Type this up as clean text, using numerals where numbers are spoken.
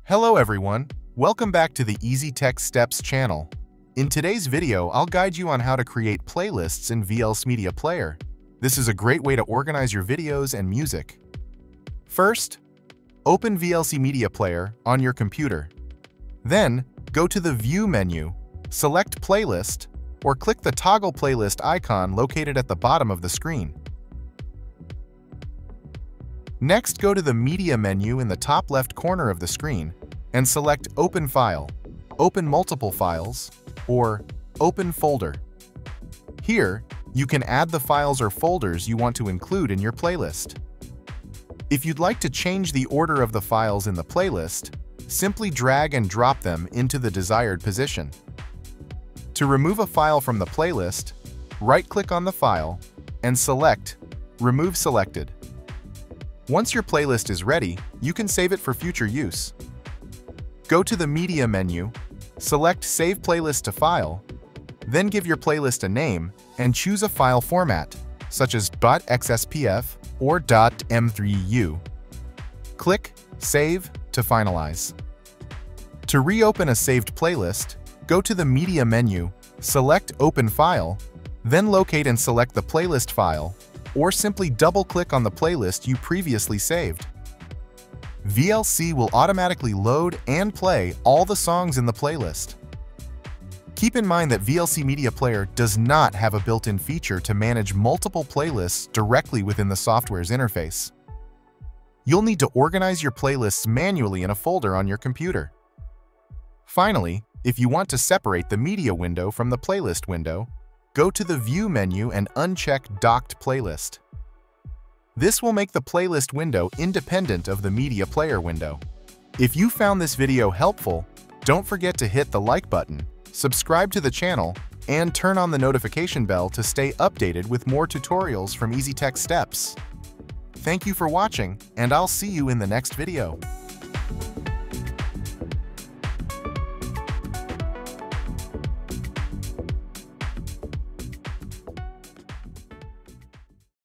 Hello everyone, welcome back to the Easy Tech Steps channel. In today's video, I'll guide you on how to create playlists in VLC Media Player. This is a great way to organize your videos and music. First, open VLC Media Player on your computer. Then, go to the View menu, select Playlist, or click the toggle playlist icon located at the bottom of the screen. Next, go to the Media menu in the top left corner of the screen and select Open File, Open Multiple Files, or Open Folder. Here, you can add the files or folders you want to include in your playlist. If you'd like to change the order of the files in the playlist, simply drag and drop them into the desired position. To remove a file from the playlist, right-click on the file and select Remove Selected. Once your playlist is ready, you can save it for future use. Go to the Media menu, select Save Playlist to File, then give your playlist a name and choose a file format, such as .xspf or .m3u. Click Save to finalize. To reopen a saved playlist, go to the Media menu, select Open File, then locate and select the playlist file, or simply double-click on the playlist you previously saved. VLC will automatically load and play all the songs in the playlist. Keep in mind that VLC Media Player does not have a built-in feature to manage multiple playlists directly within the software's interface. You'll need to organize your playlists manually in a folder on your computer. Finally, if you want to separate the media window from the playlist window, go to the View menu and uncheck Docked Playlist. This will make the playlist window independent of the media player window. If you found this video helpful, don't forget to hit the like button, subscribe to the channel, and turn on the notification bell to stay updated with more tutorials from Easy Tech Steps. Thank you for watching, and I'll see you in the next video.